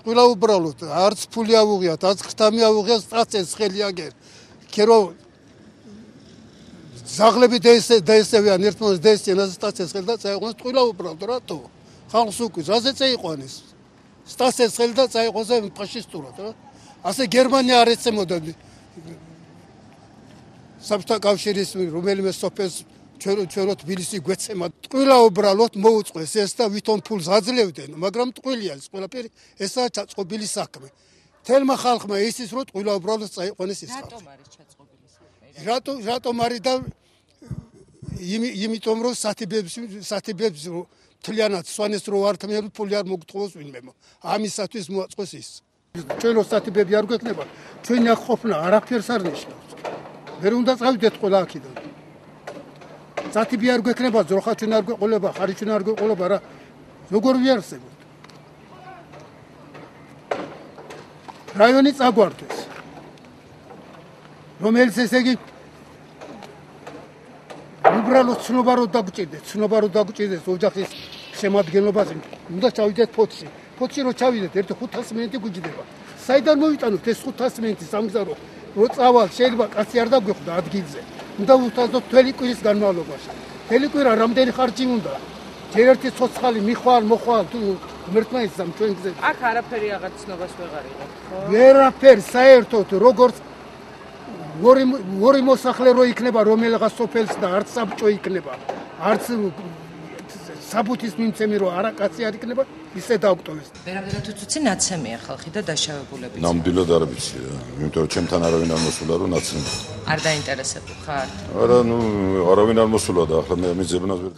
ტყუილა უბრალოდ არც ფული ავუღიათ, არც ხთამი ავუღიათ, სტაციის ხელი აგერ. ქერო ზაღლები დაესევიან ერთმანეთს დაესწინას სტაციის ხელი და წაიყვანეს ტყუილა უბრალოდ რატო? ხალხს უკვე ზაზე წაიყვანეს. სტაციის ხელი და წაიყვანეს ფაშისტურად რა. ასე გერმანია არ ეცემოდა საბჭოთა კავშირის რომელიმე სოფელს ჩვენ თბილისი გვეცემა. ტყუილა უბრალოდ მოუწყვეს ეს და ვითომ ფულს აძლევდნენ, მაგრამ ტყუილია ეს ყველაფერი, ესაა ჩაწყობილი საქმე. თელმა ხალხმა ისიც რომ ტყუილა უბრალოდ წაიყვანეს ის ხალხი. რატომ არის ჩაწყობილი საქმე? რატომ არის და იმიტომ რომ სათიბებს თლიანად სვანეს რო ართმევ ფული არ მოგთხოვოს ვინმე. ამისათვის მოაწყოს ის. ჩვენ რო სათიბები არ გვექნება, ჩვენი აქ ყოფნა არაფერს არ ნიშნავს. ვერ უნდა წავიდეთ ყველა აქედან. სათიბი არ გვექნება, ძროხა ჩვენ არ გვეყოლება, ხარი ჩვენ არ გვეყოლება რა. როგორ ვიარსებოთ? რაიონი წაგვარდეს. რომელიც ესე იგი უბრალოდ ცნობაროდ დაგჭირდეს ოჯახის შემადგენლობაზე. უნდა ჩავიდეთ ფოთში. ფოთში რო ჩავიდეთ, ერთი 500 მენეთი გვიჯდება. საიდან მოვიტანოთ ეს 500 მენეთი სამგზავრო? რო წავალ, შეიძლება კაცი არ დაგვეხვდა ადგილზე. უნდა ვუთანხმდოთ მთელი კვირის განმავლობაში. მთელი კვირა რამდენი ხარჯი უნდა? ჯერ ერთი ცოცხალი მიხვალ, მოხვალ თუ ღმერთმა იცამ ჩვენ გზები. აქ არაფერი აღარ ცნობას ვეღარ იღებ, ხო? ვერაფერს საერთოდ როგორც ორი მოსახლე რო იქნება რომელიღაც სოფელს და არც საბჭო იქნება, არც საბუთის მიმცემი რო არა კაცი არ იქნება, ისე დაგვტოვეს. ვერამდენად უცუცი ნაცემია ხალხი და დაშავებულები. ნამდვილად არ ვიცი, იმიტომ რომ ჩემთან არავინ არ მოსულა რომ ნაცემია. არ დაინტერესებულ ხარ? არა, არავინ არ მოსულა და ახლა მე მიზებნას ვერ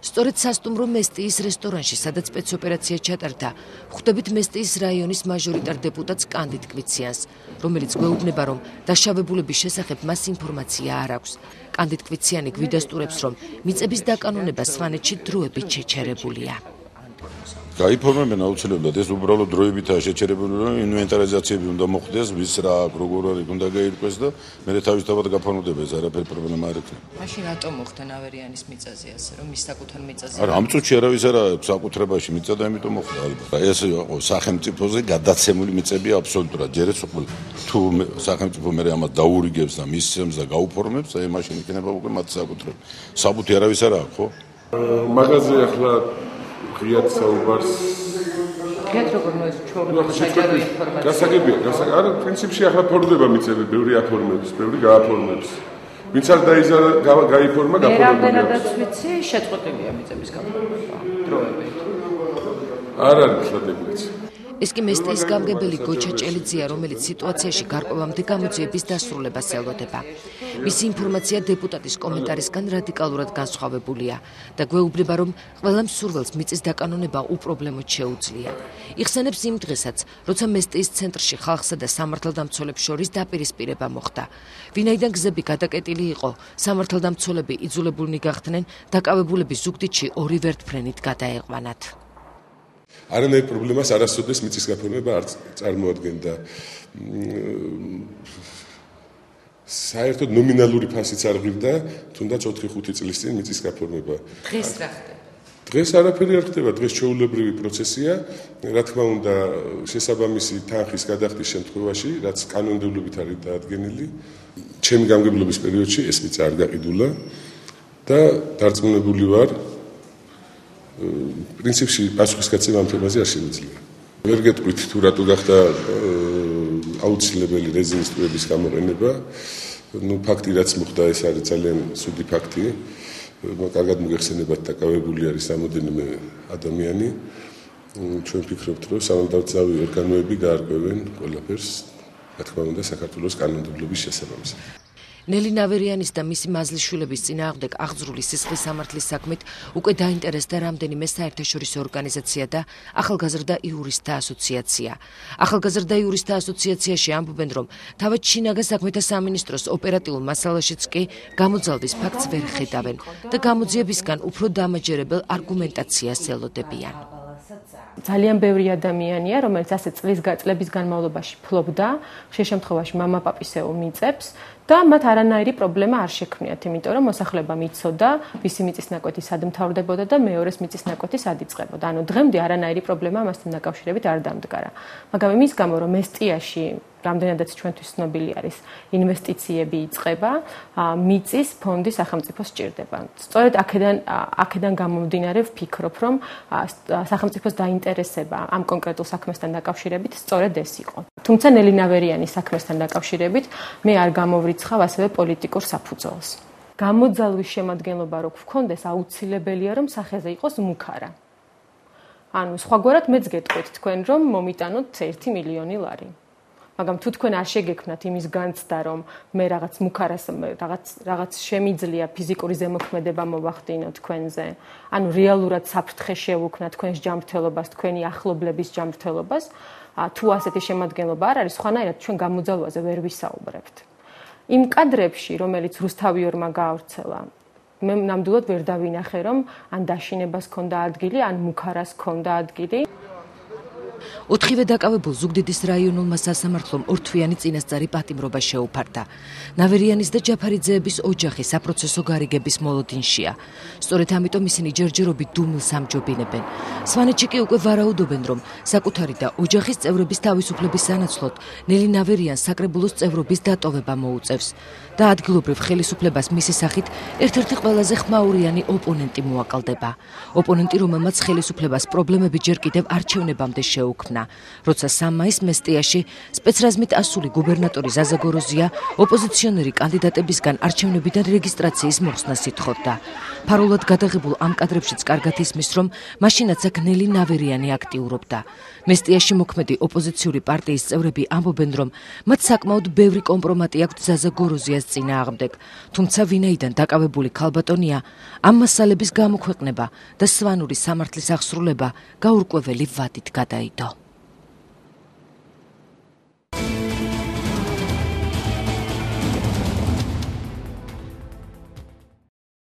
სწორედ სასტუმრო მესტიის რესტორანში, სადაც სპეცოპერაცია ჩატარდა, ხვდებით მესტიის რაიონის მაჟორიტარ დეპუტატს კანდიდ კვიციანს, რომელიც გვეუბნება, რომ დაშავებულების შესახებ მას ინფორმაცია არ აქვს. კანდიდ კვიციანი გვიდასტურებს, რომ მიწების დაკანონება სვანეთში დროებით შეჩერებულია. გაიფორმებენ აუცილებლად, ეს უბრალოდ დროებითაა შეჩერებული, რომ ინვენტარიზაციები უნდა მოხდეს, ვის რა როგორ არის უნდა გაირკვეს და მე თავისთავად გაფორმდება, ეს არაფერი პრობლემა არ ექნება. მაშინ რატომ მოხდა ნავერიანის მიწაზე ასე, რომ მის საკუთარ მიწაზე? არა, ამ წუთში არავის არა საკუთრებაში მიწა და ამიტომ მოხდა ალბათ. ეს იყო სახელმწიფოზე გადაცემული მიწები აბსოლუტურად. ჯერაც თუ სახელმწიფო მე ამას დაურიგებს და მისცემს და გაუფორმებს, აი მაშინ იქნება უკვე მათ საკუთრება. საბუთი არავის არა აქვს, ხო? მაღაზია ახლა ღიად საუბარს გეთ როგორ მოეჩვეულებთ საჯარო ინფორმაცია. გასაგებია, არა, პრინციპში ახლა ფორმდება მიწები, ბევრი აფორმებს, ბევრი გააფორმებს. ვინც არ დაიზარა, გაიფორმა, გაფორმებული. რამდენადაც ვიცი, შეწყვეტილია მიწების გაფორმება დროებით. არ არის შეტყობილი. ეს კი მესტიის გამგებელი გოჩა ჭელიძეა, რომელიც სიტუაციაში გარკვევამდე გამოძიების დასრულებას ელოდება. მისი ინფორმაცია დეპუტატის კომენტარისგან რადიკალურად განსხვავებულია და გვეუბნება, რომ ყველა მსურველს მიწის დაკანონება უპრობლემოდ შეუძლია. იხსენებს იმ დღესაც, როცა მესტიის ცენტრში ხალხსა და სამართალდამცველებს შორის დაპირისპირება მოხდა. ვინაიდან გზები გადაკეტილი იყო, სამართალდამცველები იძულებულნი გახდნენ დაკავებულები ზუგდიდში ორი ვერტფრენით გადაეყვანათ. არანაირ პრობლემას არასოდეს მიწის გაფორმება არ წარმოადგენდა. საერთოდ ნომინალური ფასიც არ ღვივდა, თუნდაც 4-5 წლის წინ მიწის გაფორმება. დღეს რა ხდება? დღეს არაფერი არ ხდება, დღეს ჩვეულებრივი პროცესია, რა თქმა უნდა, შესაბამისი თანხის გადახდის შემთხვევაში, რაც კანონმდებლობით არის დაადგენილი, ჩემი გამგებლობის პერიოდში ეს მიწა არ გაყიდულა და დარწმუნებული ვარ, პრინციპში პასუხისგაცემა ამ თემაზე არ შემიძლია. ვერ გეტყვით თუ რატო გახდა აუცილებელი რეზინის ტყუების გამოყენება. ფაქტი რაც მოხდა, ეს არის ძალიან ცუდი ფაქტი. კარგად მოგეხსენებათ, დაკავებული არის რამოდენიმე ადამიანი. ჩვენ ვფიქრობთ, რომ სამართალდამცავი ორგანოები გაარკვევენ ყველაფერს, რა თქმა უნდა, საქართველოს კანონმდებლობის შესაბამისად. ნელი ნავერიანის და მისი მაზლიშვილების წინააღმდეგ აღძრული სისხლის სამართლის საქმით უკვე დაინტერესდა რამდენიმე საერთაშორისო ორგანიზაცია და ახალგაზრდა იურისტთა ასოციაცია. ახალგაზრდა იურისტთა ასოციაციაში ამბობენ, რომ თავად შინაგან საქმეთა სამინისტროს ოპერატიულ მასალაშიც კი გამოძალვის ფაქტს ვერ ხედავენ და გამოძიებისგან უფრო დამაჯერებელ არგუმენტაციას ელოდებიან. ძალიან ბევრი ადამიანია, რომელიც ასე წლების განმავლობაში ფლობდა, ხშირ შემთხვევაში მამა-პაპისეულ მიწებს და მათ არანაირი პრობლემა არ შექმნიათ, იმიტომ რომ მოსახლებამ იცოდა, ვისი მიწის ნაკვეთი სად მთავრდებოდა და მეორეს მიწის ნაკვეთი სად იწყებოდა. ანუ დღემდე არანაირი პრობლემა ამასთან დაკავშირებით არ დამდგარა. მაგრამ იმის გამო, რომ ესტიაში რამდენადაც ჩვენთვის ცნობილი არის, ინვესტიციები იწყება, მიწის ფონდი სახელმწიფო სჭირდება. სწორედ აქედან გამომდინარე ვფიქრობ, რომ სახელმწიფოს დაინტერესება ამ კონკრეტულ საქმესთან დაკავშირებით სწორედ ეს იყო. თუმცა ნელი ნავერიანის საქმესთან დაკავშირებით მე არ გამოვრიცხავ ასევე პოლიტიკურ საფუძველს. გამოძალვის შემადგენლობა რო გქონდეს, აუცილებელია რომ სახეზე იყოს მუქარა. ანუ სხვაგვარად მეც გეტყვით თქვენ რომ მომიტანოთ 1 მილიონი ლარი. მაგრამ თუ თქვენ არ შეგექმნათ იმის განცდა, რომ მე რაღაც შემიძლია ფიზიკური ზემოქმედება მოვახდინო თქვენზე, ანუ რეალურად საფრთხე შევუქმნათ თქვენს ჯანმრთელობას, თქვენი ახლობლების ჯანმრთელობას, თუ ასეთი შემადგენლობა არ არის, სხვანაირად ჩვენ გამოძალვაზე ვერ ვისაუბრებთ. იმ კადრებში, რომელიც რუსთავიორმა გაავრცელა, მე ნამდვილად ვერ დავინახე, რომ ან დაშინებას ჰქონდა ადგილი, ან მუქარას ჰქონდა ადგილი. ოთხივე დაკავებულ ზუგდიდის რაიონულმა სასამართლომ ორთვიანი წინასწარი პატიმრობა შეუფარდა. ნავერიანის და ჯაფარიძეების ოჯახი საპროცესო გარიგების მოლოდინშია. სწორედ ამიტომ ისინი ჯერჯერობით დუმილს ამჯობინებენ. სვანეთში კი უკვე ვარაუდობენ, რომ საკუთარი და ოჯახის წევრების თავისუფლების სანაცვლოდ ნელი ნავერიანს საკრებულოს წევრობის დატოვება მოუწევს და ადგილობრივ ხელისუფლებას მისი სახით ერთ-ერთი ყველაზე ხმაურიანი ოპონენტი მოაკლდება. ოპონენტი, რომელმაც ხელისუფლებას პრობლემები ჯერ კიდევ არჩევნებამდე შეუქმნა. როცა 3 მაისს მესტიაში სპეცრაზმით ასული გუბერნატორი ზაზა გოროზია ოპოზიციონერი კანდიდატებისგან არჩევნებიდან რეგისტრაციის მოხსნას ითხოვდა. ფარულად გადაღებულ ამ კადრებშიც კარგად ისმის, რომ მაშინაც აქ ნელი ნავერიანი აქტიურობდა. მესტიაში მოქმედი ოპოზიციური პარტიის წევრები ამბობენ, რომ მათ საკმაოდ ბევრი კომპრომატი აქვთ ზაზა გოროზიას წინააღმდეგ, თუმცა ვინაიდან დაკავებული ქალბატონია, ამ მასალების გამოქვეყნება და სვანური სამართლის აღსრულება გაურკვეველი ვადით გადაიქცა.